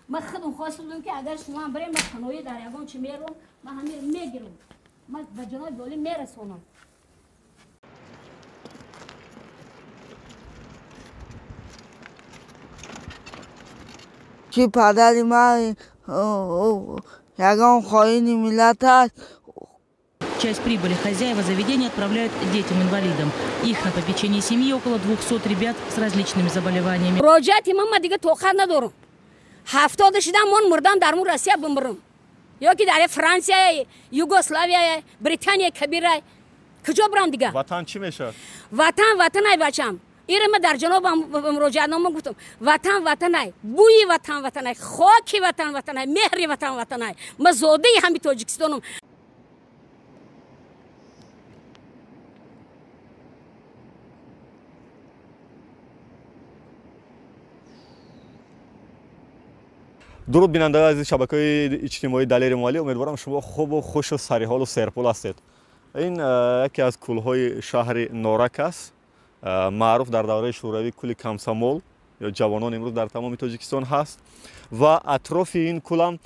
من خودم خواست بودم که اگر شما هم بریم من تنهایی در یگان چی میرم من همین میگیرم من به جناب والی میرسونم. که پدر ما یگان خواهین ملت است. Часть прибыли хозяева заведения отправляют детям-инвалидам. Их на попечении семьи около 200 ребят с различными заболеваниями. مراجعت من دیگه توقع ندارم. 70 شدم من مردم در مون روسیه بمرم. یا که در فرانسه، یوگسلاویا، بریتانیا کبیره کجا برم دیگه؟ وطن چی میشه؟ وطن ای بچم. ایره من در جناب مراجعت نامه گفتم وطن ای بوی وطن ای خاک وطن ای مهر وطن ای من زاده همین تاجیکستانم. درود بینندگان عزیز شبکه‌های اجتماعی دلیر مالی، امیدوارم شما خوب و خوش و سریحال و سرپول هستید. این یکی از کل‌های شهر نورک است، معروف در دوره شوروی کل کمسامول یا جوانان امروز در تمام تاجیکستان هست و اطراف این کل هم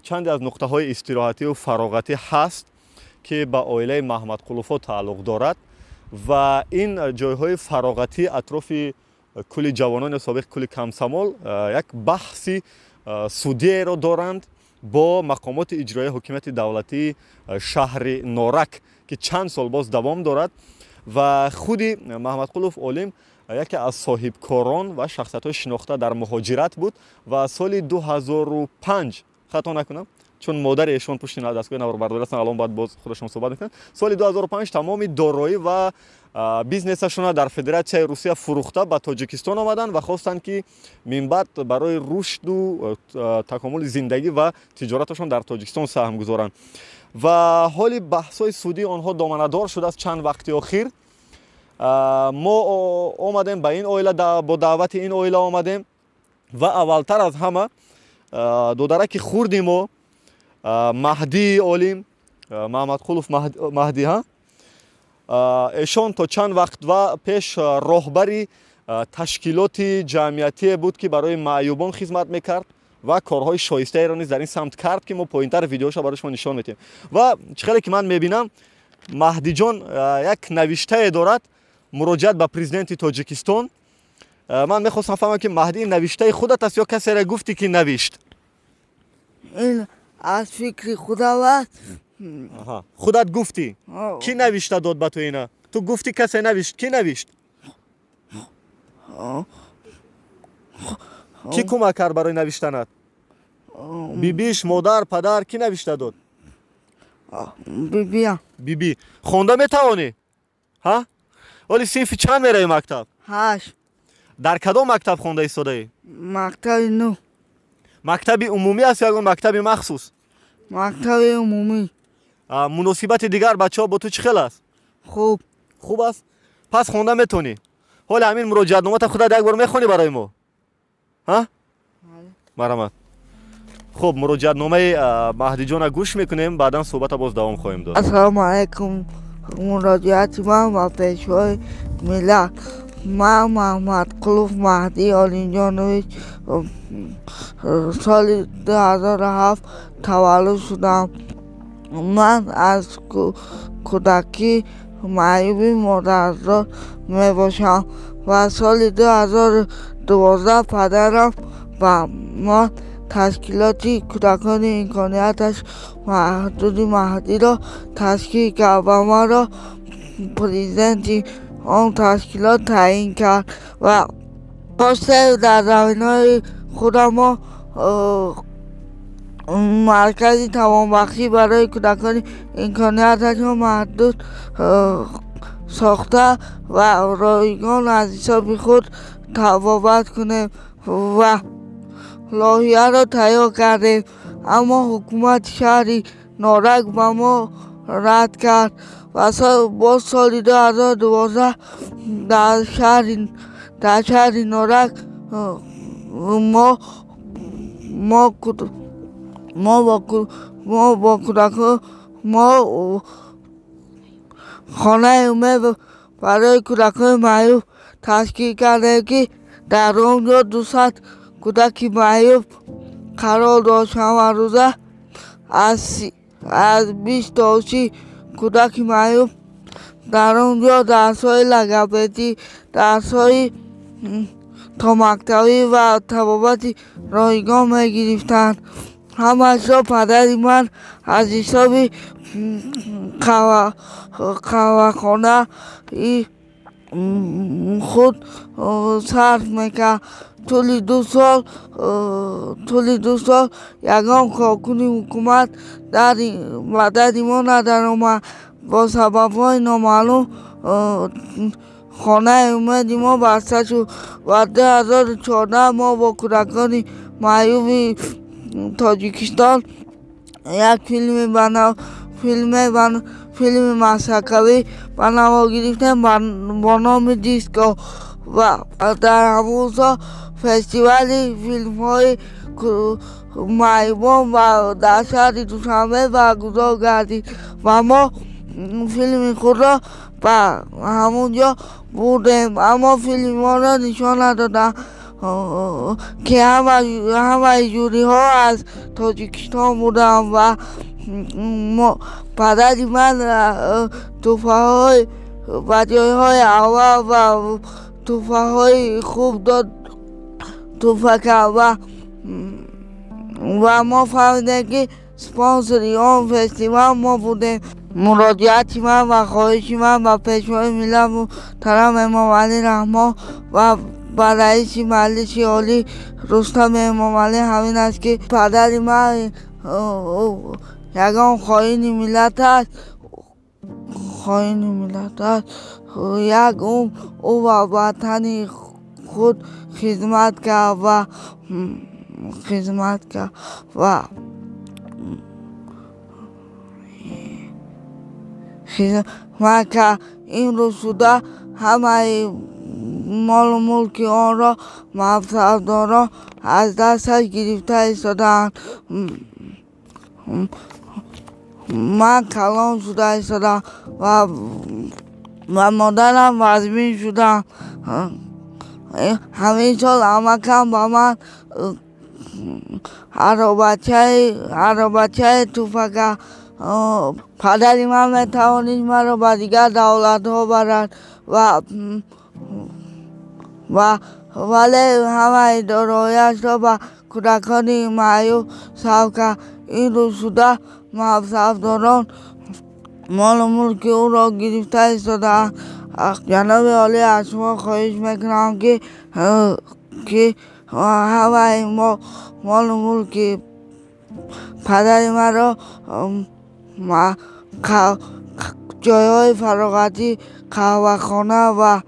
چند از نقطه‌های استراحتی و فراغتی هست که به عائله محمد قلوفا تعلق دارد و این جای‌های فراغتی اطراف کل جوانان سابق کل کمسامول یک بحثی سودی را دارند با مقامات اجرایی حکومت دولتی شهر نورک که چند سال باز دوام دارد و خودی محمد قلوف عالم یکی از صاحبکاران و شخصیت‌های شناخته در مهاجرت بود و سال 2005 خطا نکنم چون مادر ایشون پشت دستگاه نواربرداری هستن الان باید باز خودشون صحبت میکنن. سال 2005 تمام دارایی و بیزنسشون در فدراسیون روسیه فروخته به تاجیکستان آمدن و خواستند که من بعد برای رشد و تکامل زندگی و تجارتشون در تاجیکستان سهم گذارن و حال بحث‌های سودی آنها دامنه‌دار شده است. چند وقتی اخیر ما آمدیم به این عائله با دعوت این عائله آمدیم و اولتر از همه دودرک خوردیم و مهدی عالم محمد قلوف مهدی ها ایشان تا چند وقت و پیش راهبری تشکیلات جمعیتی بود که برای معیوبان خدمت میکرد و کارهای شایسته ای را نیز در این سمت کرد که ما پایینتر ویدیوشو برای شما نشان میدیم و چقدر که من میبینم مهدی جان یک نوشته دارد مراجعت به پرزیدنت تاجیکستان. من میخواستم فهمم که مهدی نوشته خودت است یا کسی را گفتی که نوشت؟ این از فکر خداوند. خودت گفتی؟ کی نوشته داد به تو اینا؟ تو گفتی کسی نوشت، کی نوشت؟ کی کمک کرد برای نوشتنت؟ بیبیش، مادر، پدر کی نوشته داد؟ بیبی. خونده میتوانی؟ ها؟ ولی صنف چند میره مکتب؟ 8. در کدام مکتب خونده ایستاده ای؟ مکتب 9. مکتب عمومی است یا مکتب مخصوص؟ مکتب عمومی. مناسبت دیگر بچه ها با تو چخیل است؟ خوب است؟ پس خونده میتونی؟ حالا همین مراجعت نامه خودت یک بار میخونی برای ما؟ ها؟ مرحمت. خب مراجعت نامه مهدی جان گوش میکنیم بعدا صحبت باز دوام خواهیم داد. السلام علیکم. مراجعت من و پیشوای ملت من محمد قلوف مهدی عالم جانویچ سال 2007 تولد شدم. من از کودکی معیوبی مادرزاد می باشم و سال 2012 پدرم و ما تشکیلاتی کودکان امکانیتش محدودی مهدی را تشکیل کرد و ما را پرزیدنت آن تشکیلات تعیین کرد و خواسته در زمینه‌های خودم ما مرکزی توانبخشی برای کودکان امکانیتشان محدود ساخته و رایگان از حساب خود تبابت کنیم و لایحه را تهیه کردیم اما حکومت شهر نورک به ما رد کرد و با سال 2012 در شهر نورک ما با کودکان ما خانه امید برای کودکان معیوب تشکیل کرده که در آنجا 200 کودک معیوب قرار داشتم و روزه از 20 تا 30 کودک معیوب در اونجا درس‌های لگپزی، درس‌های تا مکتبی و طبابت رایگان می‌گرفتند. همش را پدر من از حساب قهوه‌خانه خود صرف میکرد. طول 2 سال یگان کارکن حکومت در مدد ما ندارم. با سبب‌های نامعلوم خانه امید ما بسته شد و 2014 ما با کودکان معیوب تاجیکستان یک فیلم مسحکوی به نوا گرفتیم با نام دیسکو و در همون سال فستیوال فیلم های معیوبان و در شهر دوشنبه برگزار گردید و ما فیلم خود را به همونجا بردیم، اما فیلم ها را نشان ندادن که همه جوری ها از تاجیکستان بودن و پدر من توفه های بدیای های اول و توفه های خوب داد توفه کرد و ما فهمیدیم که سپانسری آن فستیوال ما بودیم. مراجعت من و خواهش من و پیشوای ملت محترم امام علی رحمان و با رئیس مجلس عالی رستم امام علی همین است که پدر من یگان خائن ملت است، یک او و وطن خود خدمت کرد و خدمت کرد. این رو شده همه مال و ملک آن را منصبداران از دستش گرفته ایستادند. من کلان شده ایستادم و مادرم وزمین شدم. همین سال امکم با من هر بچه توفه پدر من میتوانید مرا به دیگر دولت ها برد ولی همه دارایی‌اش را به کودکان معیوب صرف کرد. این رو شده منصبداران مال و ملک او را گرفته ایستاده‌اند. جناب عالی از شما خواهش میکنم که همه مال و ملک پدر من را جایهای فراغتی قهوه‌خانه و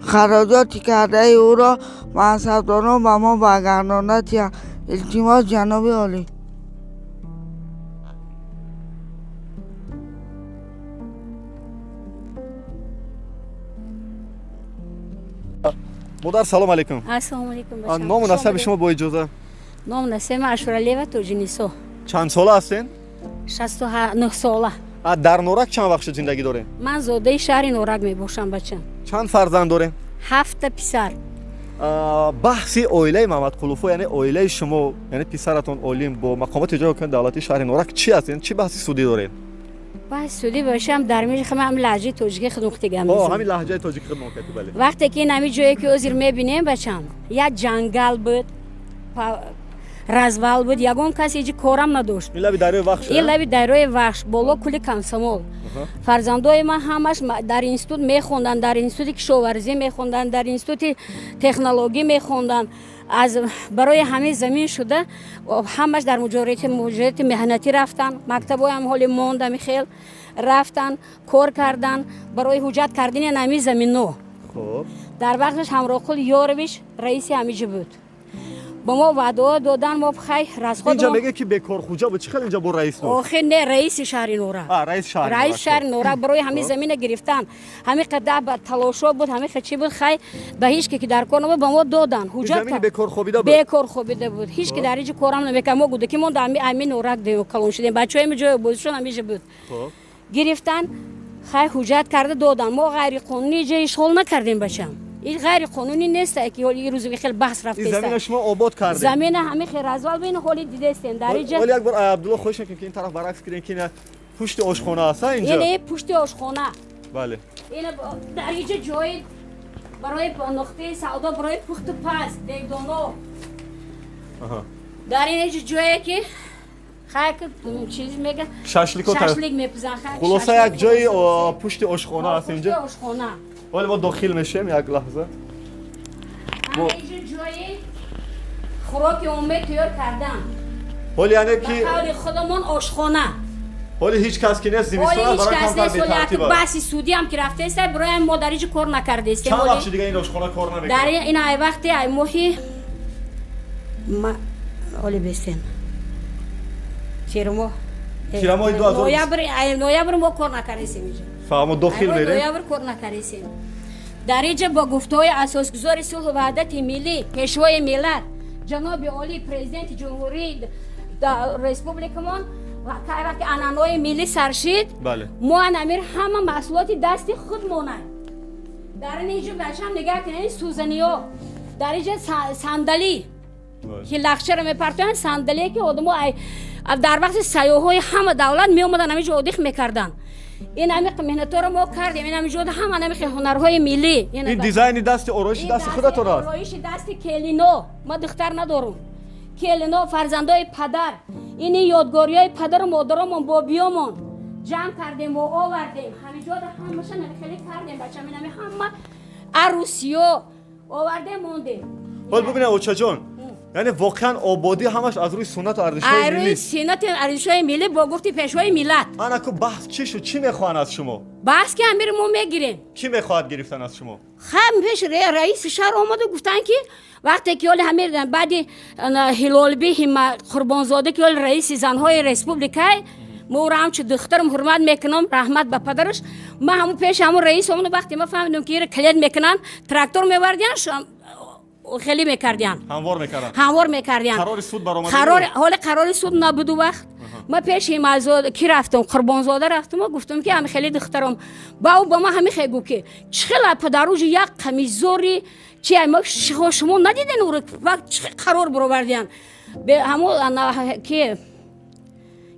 خراجاتی کرده او را منصبداران به ما برگرداند. التماس جناب عالی. مادر سلام علیکم. السلام علیکم. نام و نسب شما با اجازه؟ نام نسب اشورالیوا توجینیسو. چند ساله هستین؟ 69 ساله. در نورک چند وقت زندگی دارین؟ من زاده شهر نورک میباشم بچم. چند فرزند دارین؟ 7 پسر. بحثی اویله محمد قلوفو یعنی اویله شما یعنی پسرتون اولین با مقامات اجرایی کننده دولتی شهر نورک چی هستین؟ چی بحثی سودی دارین؟ بحث سودی باشم در میشه هم لهجه تاجیکی خدمت میگم. همین لهجه تاجیکی خدمت میکنید. بله. وقتی که نمی جایی که ازیر میبینیم بچم یا جنگل بود رزوال بود یگان کسی هیچ کارم نداشت. این لبی دریای وحش. این لبی دریای وحش بالا کلی کانسامول. فرزندای من همش در اینستیتوت میخوندن، در اینستیتوت کشاورزی میخوندن، در اینستیتوت تکنولوژی میخوندن. از برای همه زمین شده همش در مجرد مهنتی رفتن. مکتبای هم حال موندم خیل رفتن کار کردن برای حجت کردن نمی زمین نو. خب در وقتش همراه خود یارویش رئیس همیشه بود. با ما وعده دادن ما بخیر راست خود اینجا میگه که بیکار خوجا بود چخیل اینجا با رئیس نور آخه نه رئیس شهر نورک رئیس شهر نورک برای همه زمین گرفتن همه قدع با تلاشا بود همه چی بود خیر به هیچ که در کار نبود با ما دادن حجت زمین بیکار خوابیده بود هیچ که در هیچ کارم نمیکنه ما گفت که ما در همین نورک دیو کلون شدیم بچهای ما جای بودشون همیشه بود گرفتن خیر حجت کرده دادن ما غیر قانونی جای اشغال نکردیم بچم این غیر قانونی نیست که این روز خیلی بحث رفته است. زمین شما آباد کرده. زمین همه خیرازوال بین حالی دیده استین در اینجا. ولی یک بار عبدالله خوش که این طرف برعکس کردین که پشت آشخانه است اینجا. این پشت آشخانه. بله. این در اینجا جای برای نقطه سودا برای پخت پز دیگدانو. در اینجا جایی که خاک چیز میگه شاشلیک میپزن. خلاصه یک جای پشت آشخانه است اینجا. پشت آشخانه. ولی ما داخل میشیم یک لحظه. اینجا جای خوراک عمومی تیار کردن. ولی یعنی که حال خودمون آشخانه. ولی هیچ کس که نیست زمستان برای کمتر به ترتیب بس سعودی هم که رفته است برای ما در اینجا کار نکرده است. چند وقت دیگه این آشخانه کار نمیکنه؟ در این ای وقتی ای ماهی ما ولی بستیم. چرا ماه 2000 نوامبر ما کار نکردیم اینجا. فهم داخل میره. نوامبر کار نکردیم. در اینجا با گفته‌های اساسگذار صلح و وحدت ملی پیشوای ملت جناب عالی پرزیدنت جمهوری ریسپوبلیکمان و که انانای ملی سرشید بله ما امیر همه محصولات دست خودمونه در اینجا بچه‌م نگاه کنید سوزنی‌ها در اینجا صندلی که لخچر میپرتن صندلی که آدم‌ها در وقت سیاح‌های همه دولت می اومدن همینجا اودیخ میکردن این همی مهنت‌ها رو ما کردیم این همینجا همه هنرهای ملی این دیزاین دست آرایش دست خودتون است آرایش دست کلینو ما دختر ندارم کلینو فرزندای پدر این یادگاری‌های پدر و مادرمون بابیامون جمع کردیم و آوردیم همینجا همشون خیلی کردیم بچه‌م این همه عروسیو آوردیم موندیم ولی ببینید اوچا جان یعنی واقعا آبادی همش از روی سنت و ارزش‌های ملی سنت ارزش‌های ملی با گفتی پیشوای ملت انا کو بحث چی شو چی میخوان از شما بحث که امیر ما میگیریم کی میخواد گرفتن از شما خب پیش رئیس شهر اومده گفتن که وقتی که امیر بعد هلالبی قربانزاده که رئیس زنهای ریسپوبلیکای مورم چه دخترم حرمت میکنم رحمت به پدرش ما همون پیش همون رئیس اون وقتی ما فهمیدم که کلید میکنن تراکتور میوردن خیلی میکردن هموار میکردن قرار سود برآمده حال قرار سود نبود وقت ما پیش مازاد کی رفتم قربانزاده رفتم و گفتم که هم خیلی دخترم با ما همین خیگو که چخلا پدروج یک قمیزوری چی ما شما ندیدین اون وقت چه قرار برآوردن به همون که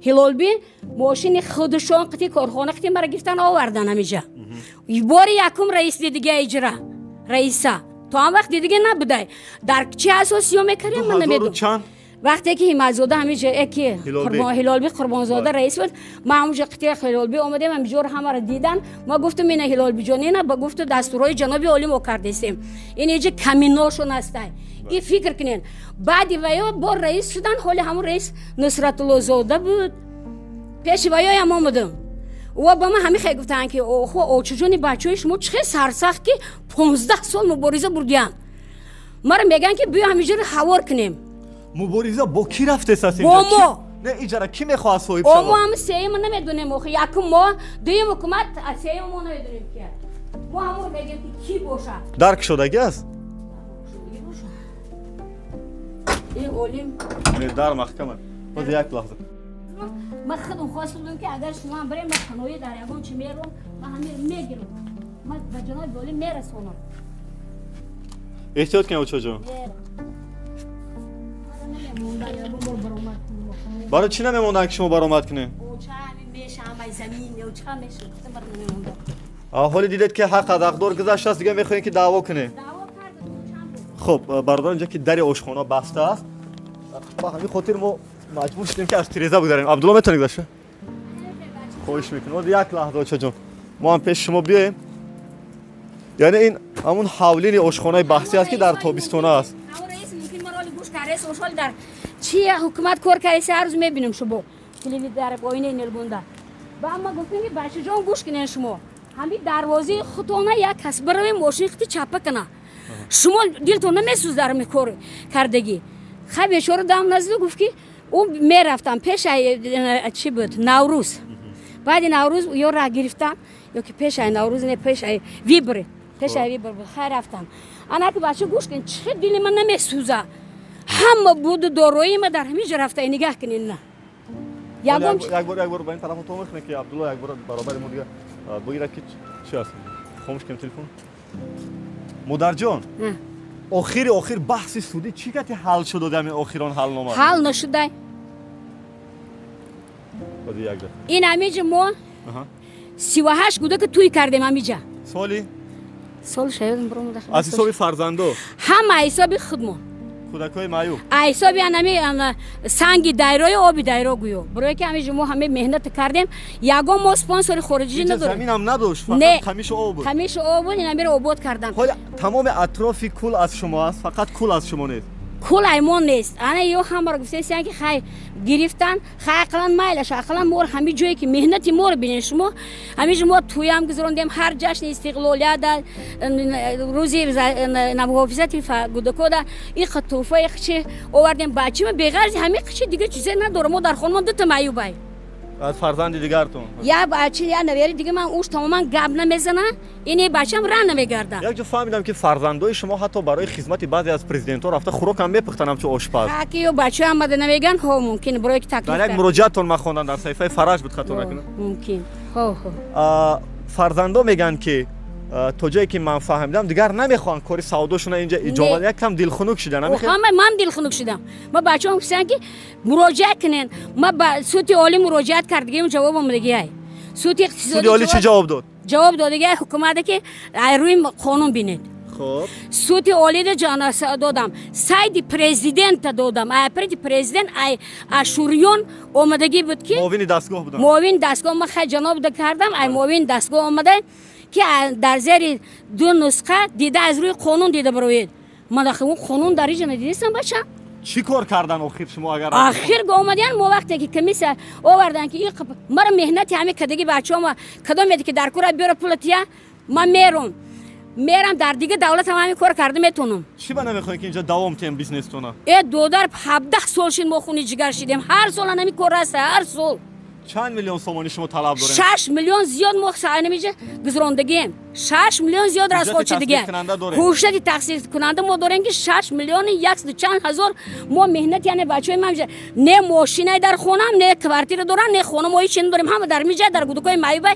هلالبی ماشین خودشون قطعی کارخانه قطعی مرا گرفتن آوردن همیجا بار یکم رئیس دیگه اجرا رئیسا تو هم وقت دیگه نبوده در چه اساسی میکردیم من نمیدونم وقتی که همزاده همیشه اکی هلالبی قربانزاده رئیس بود ما همونجا قطعی هلالبی اومدیم همینجور همه را دیدن ما گفتم این هلالبی جانی نه با گفت دستورهای جناب عالی ما کردیم این اینجا کمیناشون هسته این فکر کنین بعدی ویا با رئیس شدن حالی همون رئیس نصرت الله زاده بود پیش ویا هم آمدم و با ما همین خیلی گفتن که اوه چجونی بچه‌های شما چه سرسخت که 15 سال مبارزه بردیان ما را میگن که بیا همینجور حوار کنیم مبارزه با کی رفته است اینجا با ما نه اجاره کی میخواد صاحب شما ما هم سیم نمیدونیم اخه یک ما دویم حکومت سیم ما نمیدونیم که ما همون میگیم که کی باشه درک شدگی است این اولیم در محکمه باز یک لحظه ما خودم خواستم که اگر شما هم بریم ما خانوی در یگان چی میرم ما همین میگیرم ما به جناب عالی میرسونم احتیاط کنید اوچا جان برای چی نمیموندن که شما برآمد کنید اوچا همین میشه همه زمین اوچا میشه گفتم برای نمیموندن حالی دیدید که حق حقدار گذشته است دیگه میخواین که دعوا کنید خب برادر اینجا که در آشخانه بسته است با همین خاطر ما مجبور شدیم که از تیرزه بگذاریم عبدالله میتونی گذاشته خواهش میکنم یک لحظه اوچا جان ما هم پیش شما بیایم یعنی این همون حولین آشخانه بحثی است که در تابستون است همون رئیس ممکن ما رو گوش کرده سوشال در چی حکومت کار کرده هر روز میبینیم شما تلویزیون در پایین نلبونده با ما گفتیم که بچه جان گوش کنین شما همین دروازه خودتون یک کس برای ماشین خودی چپه کنه شما دلتون نمیسوز در میکار کردگی خب اشاره دام نزد گفت که اون میرفتم پیش چی بود نوروز بعد نوروز یا را گرفتم یا که پیش نوروز نه پیش ویبر پیش ویبر خیر رفتم انا که بچه گوش کن چه دل من نمیسوزه همه بود داروی ما در همین رفته نگاه کنین نه یک بار با این طرف تو میخونه که عبدالله یک بار برابر ما دیگه بگیره که چی هست خاموش کن تلفن مادر جان آخر بحث سودی چی گتی حل شد و آخران حل نامد حل نشده این همیجا ما 38 گودک توی کردیم همیجا سالی؟ سال شاید برام داخل از حساب فرزندو همه حساب خودمون کودکای معیوب حساب یعنی سنگ دایره آبی دایره گویو برای که همیجا ما همه مهنت کردیم یگان ما اسپانسر خارجی نداریم زمین هم نداشت فقط خمیش آب بود خمیش آب بود اینا میره آباد کردن حالا تمام اطراف کل از شما است فقط کل از شما نیست کل ایمان نیست انا یو هم گفته سیان که خای گرفتن خای عقلا مایلش عقلا مور همه جایی که مهنتی مور ببینید شما همیشه ما توی هم گذروندیم هر جشن استقلالیت در روزی نوحافظتی گودکو در این خطوفه چه آوردیم بچه ما بغرض همه چی دیگه چیزی نداره ما در خانمان دو تا معیوبای از فرزند دیگرتون یا بچه یا نویری دیگه من اوش تماما گب نمیزنه اینی بچه‌م راه نمیگردن یک جو فهمیدم که فرزندای شما حتی برای خدمت بعضی از پرزیدنت‌ها رفته خوراک هم میپختنم چه آشپز که بچه هم بده نمیگن ها ممکن برای که تکلیف در یک مراجعتون ما خوندم در صفحه فرج بود خطا نکنم ممکن ها فرزندا میگن که تا جایی که من فهمیدم دیگر نمیخوان کاری سوداشون اینجا اجابت یک کم دلخنک شدن نمیخوان من دلخنک شدم ما بچه‌ام گفتن که مراجعه کنین ما با سوت عالی مراجعت کردیم جوابم دیگه سوت اقتصادی عالی چه جواب داد جواب داد دیگه حکومت که روی قانون بینید خب سوت عالی ده جانس دادم ساید پرزیدنت دادم پرزیدنت اشوریون اومدگی بود که معاون دستگاه بودن معاون دستگاه ما خیلی جناب ده کردم معاون دستگاه اومده که در زیر دو نسخه دیده از روی قانون دیده بروید من داخل اون قانون در اینجا ندیدم بچه چی کار کردن آخر شما اگر آخر اومدن ما وقتی که کمیس آوردن که این مرا مهنت همه کدگی بچه‌ام کدام میده که در کور بیاره پولتیا من میرم در دیگه دولت هم همین کار کرده میتونم چی با نمیخواین که اینجا دوام تیم بیزنس تونه دو در 17 سال شین ما خونی جگر شدیم هر سال همین کار است هر سال چند میلیون سومانی شما طلب دارین 6 میلیون زیاد ما سعی نمیشه گذروندگیم 6 میلیون زیاد از خود چه دیگه هوشت تقسیم کننده ما داریم که 6 میلیون یک چند هزار ما مهنت یعنی بچهای ما نه ماشینای در خونم نه کوارتیر دارن نه خونه ما هیچ نداریم هم در میجه در گودکای معیوب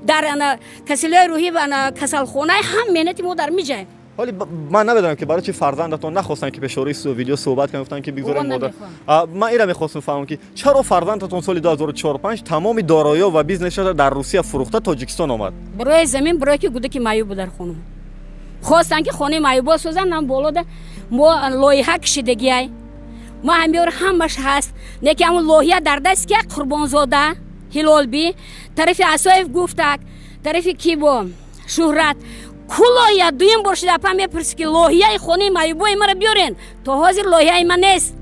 در کسلای روحی و کسل خونه هم مهنت ما در میجه ولی من نمیدونم که برای چی فرزندتون نخواستن که به ویدیو صحبت کنن گفتن که بگذارین مادر من اینا میخواستم فهمم که چرا فرزندتون سال 2004 تمام دارایی‌ها و بیزنسش در روسیه فروخته تاجیکستان آمد برای زمین برای که گودکی معیوب در خونه خواستن که خانه معیوب سازن هم بالا ده ما لایحه کشیدگی ما همش هست نه که همون لایحه در دست که قربانزاده هلال بی طرف اسایف گفتک طرف کی با شهرت کلاه دویم برشید اپا میپرسی که لایحه خانه معیوبای ما رو بیارین تا حاضر لایحه ما نیست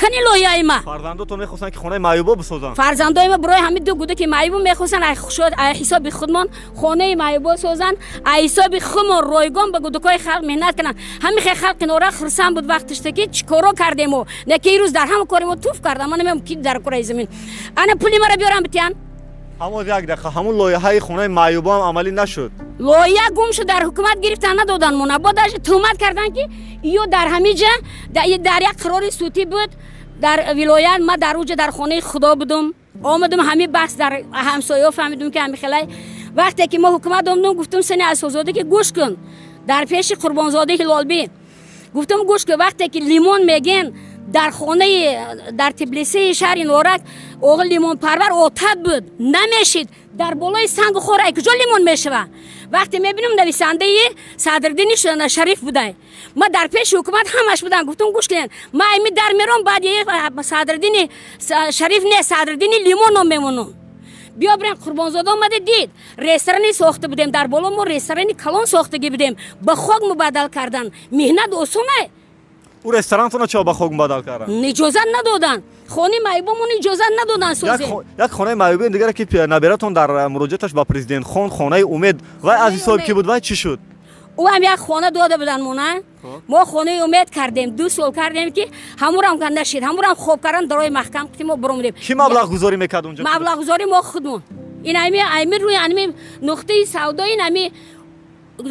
کنی لایحه ما فرزنداتون میخواستن که خانه معیوبا بسازن فرزندای ما برای همین دو گوده که معیوب میخواستن شد حساب خودمان خانه معیوبا سازن حساب خودمان رایگان به گودکای خلق مهنت کنن همین خلق نورا خرسان بود وقتش که چیکارا کردیم و نه که روز در هم کارمو توف کردم من نمیدونم کی در کره زمین انا پولی ما رو بیارم بتیان همون یک دقیقه همون لایحه خانه معیوبا هم عملی نشد لایحه گم شد در حکومت گرفتن ندادن مون بعدش تهمت کردن که ایو در همیجا در یک قرار صوتی بود در ولایت ما در اوج در خانه خدا بودم آمدم همین بحث در همسایه فهمیدم که همین خلای وقتی که ما حکومت اومدم گفتم سن اساسزاده که گوش کن در پیش قربانزاده هلالبی گفتم گوش کن وقتی که لیمون میگن در خانه در تبلیسی شهر نورک اوغل لیمون پرور آتد بود نمیشید در بالای سنگ خوره کجا لیمون میشوه وقتی میبینم نویسنده صدردین شریف بوده ما در پیش حکومت همش بودن گفتم گوش کن ما ایمی در میرم بعد یه صدردین شریف نه صدردین لیمون میمونم بیا بریم قربانزاده اومده دید رستورانی ساخته بودیم در بالا ما رستورانی کلان ساختگی بودیم به خاک مبادل کردن مهنت آسونه او رستورانتون چه با خاک مبادل کردن اجازه ندادن خانه معیوبمون اجازه ندادن سازی یک خانه معیوب دیگه که نبراتون در مراجعتش با پرزیدنت خانه امید و از حساب کی بود و چی شد او هم یک خانه داده بودن ما خانه امید کردیم 2 سال کردیم که همون هم کنده شد همون هم خوب کردن درای محکم کردیم ما برومدیم کی مبلغ گذاری میکرد اونجا مبلغ گذاری ما خودمون این ایمی روی این نقطه سودا این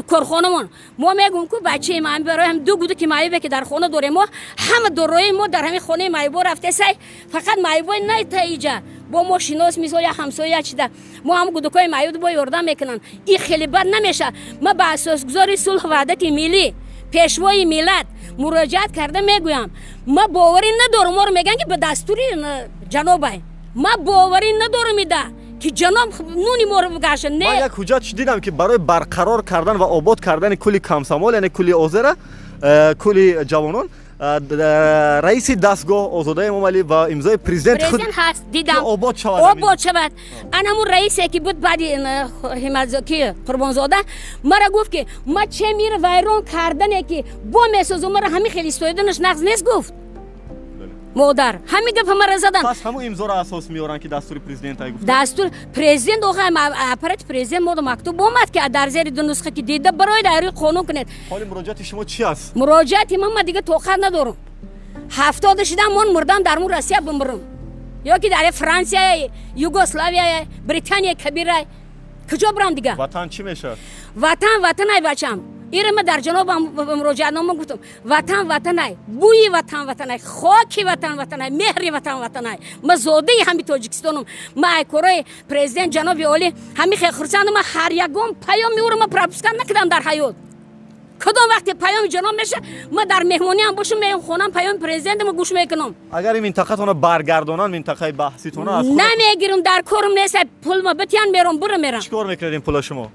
کارخانمون ما میگم که بچه ما برای هم 2 گوده که معیوبه که در خانه داریم ما همه دارایی ما در همین خانه معیوب رفته سای فقط معیوب نه تا اینجا با ما شناس مثال یا همسایه چیده ما هم گودکای معیود با یاردم میکنن این خیلی بد نمیشه. ما به اساسگذار صلح وحدت ملی پیشوای ملت مراجعت کرده میگویم ما باوری ندارم. ما رو میگن که به دستور جنابه ما باوری ندارم میده که جناب نونی ما رو بگشن. نه من یک حجت دیدم که برای برقرار کردن و آباد کردن کلی کمسمال یعنی کلی آذر کلی جوانان رئیس دستگاه آزاده امامعلی و امضای پرزیدنت خود هست دیدم آباد شود. انا همون رئیسی که بود بعد همزاکی قربانزاده مرا گفت که ما چه میره ویران کردنه که با میسازم مرا همین خیلی استایدنش نقض نیست گفت مادر همین گپ مرا زدن. پس همون امضا را اساس میارن که دستور پرزیدنت ای گفت. دستور پرزیدنت آقا اپارات پرزیدنت مود مکتوب اومد که در زیر دو نسخه که دیده برای دایره قانون کنید. حالا مراجعت شما چی است؟ مراجعت من دیگه طاقت ندارم. 70 شدم من مردم در مون روسیه بمرم یا که در فرانسه یوگسلاویا بریتانیا کبیره کجا برم دیگه؟ وطن چی میشه؟ وطن ای بچم ایره من در جناب مراجعت نامه گفتم وطن ای بوی وطن ای خاکی وطن ای مهری وطن ای ما زاده همین تاجیکستانم. ما کورای پرزیدنت جناب عالی همین خیلی خرسندم. ما هر یکم پیام میورم پروپاگاندا نکردم در حیات. کدام وقتی پیام جناب میشه ما در مهمانی هم باشم میام خونم پیام پرزیدنت ما گوش میکنم. اگر این منطقه برگردانن منطقه بحثیتون از خود نمیگیرم در کارم نیست پول ما بتیان میرم. چیکار میکردین پول شما؟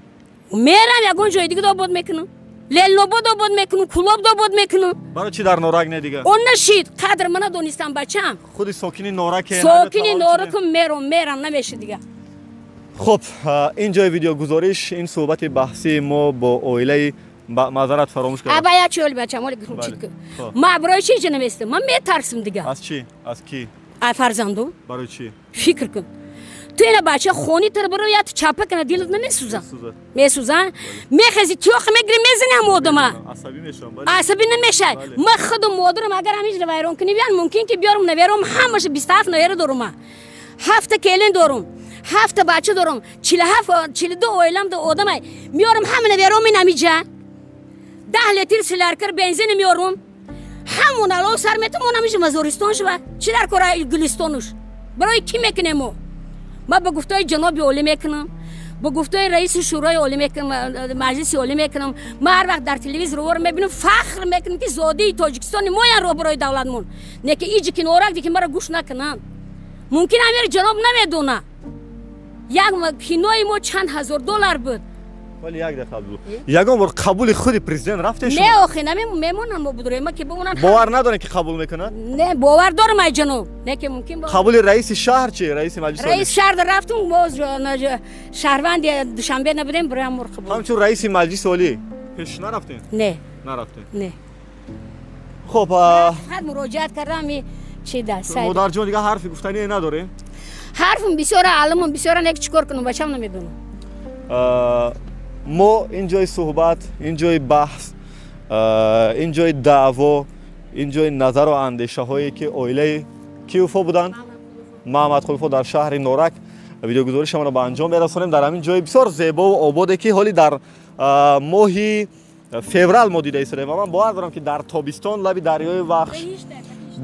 میرم یگون جای دیگه آباد میکنم. لیلنوباد آباد میکنم کلاب آباد میکنم. برای چی در نورک نه دیگه؟ اون نشید قدر من دونستم بچم. خودی ساکنی نورک میرم نمیشه دیگه. خب اینجا ویدیو گزارش این صحبت بحثی ما با اویله معذرت فراموش کردم. ابایا چول بچم ولی چیک ما برای چی نمیستم. من میترسم دیگه. از چی؟ از کی؟ فرزندو. برای چی؟ فکر کن. تو اینا بچه خونی تر برو یا چاپه کنه دیلت نمیسوزن. میسوزن میخزی تیوخ میگیری میزنم مودما. عصبی میشم. عصبی نمیشه. ما خودم مادرم اگر همیشه ویران کنی بیان ممکن که بیارم نویرم همش 27 نویر دارم. 7 کلین دارم. 7 بچه دارم. 42 اویلم دو آدمای میارم همه نویرم اینمیجا. 10 لیتر سیلرکر بنزین میارم. همون الان سر میتونم همیشه مزارستان شود. چی در کار گلستانش؟ برای کی میکنه ما به گفتای جناب عالی میکنم. با گفتای رئیس شورای عالی میکنم. مجلس عالی میکنم. ما هر وقت در تلویزیون رو میبینم فخر میکنم که زاده تاجیکستان ما یا رو برای دولتمون نه که ایجی که نورک دیگه مرا گوش نکنن. ممکن امیر جناب نمیدونه یک کینوی ما چند هزار دلار بود. ولی یک دفعه بود. یگان بار قبول خود پرزیدنت رفته شما؟ نه آخه نمیمونن ما بدوریم ما که بمونن. باور ندارن که قبول میکنن؟ نه باور دارم ای جناب. نه که ممکن باور. قبول رئیس شهر چی؟ رئیس مجلس. رئیس شهر رفتم باز شهروند دوشنبه نبودیم برای امور قبول. همچون رئیس مجلس عالی پیش نرفتین؟ نه. نرفتین؟ نه. خب فقط مراجعت کردم چی دست. مادر جان دیگه حرفی گفتنی نداره؟ حرفم بسیار علمم بسیار نیک چیکار کنم بچه‌م نمیدونم. ما اینجای صحبت، اینجای بحث، اینجای دعوا، اینجای نظر و اندیشه هایی که اویله کیوفا بودن محمد خلیفه در شهر نورک ویدیو گزارش ما را به انجام برسانیم در همین جای بسیار زیبا و آباده که حالی در ماهی فوریه ما دیده ایستادیم. من باور دارم که در تابستان لب دریای وخش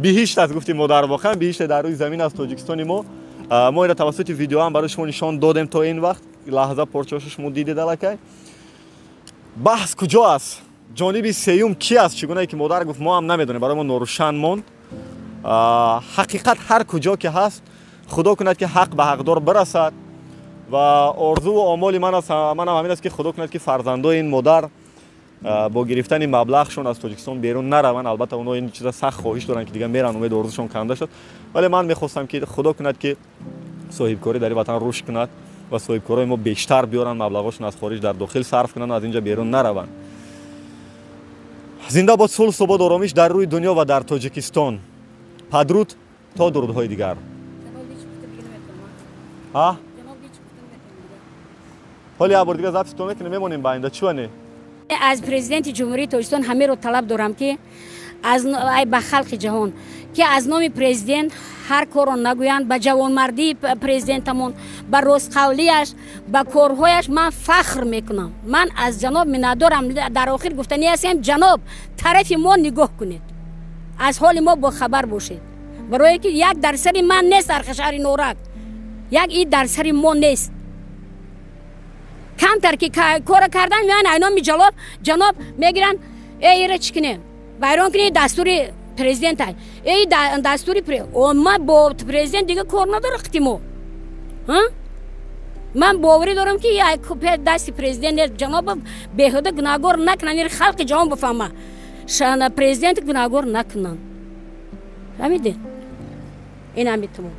بهشت از گفتیم ما در واقع بهشت در روی زمین از تاجیکستان ما این توسط ویدیو هم برای شما نشان دادیم تا این وقت لحظه پرچاشش ما دیدید الکی. بحث کجا است؟ جانب سیوم کی است؟ چگونه که مادر گفت ما هم نمیدونیم برای ما نوروشن موند. حقیقت هر کجا که هست خدا کند که حق به حقدار برسد و آرزو و آمال من هم همین است که خدا کند که فرزندای این مادر با گرفتن مبلغشون از تاجیکستان بیرون نروند. البته اونها این چیزا سخت خواهش دارن که دیگه میرن امید آرزوشون کنده شد، ولی من میخواستم که خدا کند که صاحبکاری در وطن رشد کند و صاحبکارای ما بیشتر بیارن مبلغاشون از خارج در داخل صرف کنن و از اینجا بیرون نروند. زنده باد صلح ثبات آرامش در روی دنیا و در تاجیکستان. پدرود تا درودهای دیگر. ها؟ حالی یه بار دیگه ضبط میکنیم میمونیم باینده چونه؟ از پرزیدنت جمهوری تاجیکستان همه رو طلب دارم که از به خلق جهان که از نام پرزیدنت هر کارو نگویند. به جوانمردی پرزیدنتمون، به رستقولیش، به کارهایش من فخر میکنم. من از جناب میندارم. در آخر گفتنی هستیم جناب طرف ما نگاه کنید، از حال ما با خبر باشید، برای که یک درصد من نیست در شهر نورک یک ای در سر ما نیست. کمتر که کار کردن میان اینا می جناب میگیرن ای را چکنه بیرون کنی دستور پرزیدنت های ای دستور ما با پرزیدنت دیگه کار نداره اختیمو. من باوری دارم که یک دست پرزیدنت جناب بهوده گناهگار نکنن، خلق جهان بفهمه شان پرزیدنت گناهگار نکنن. فهمیدین؟ این هم میتونم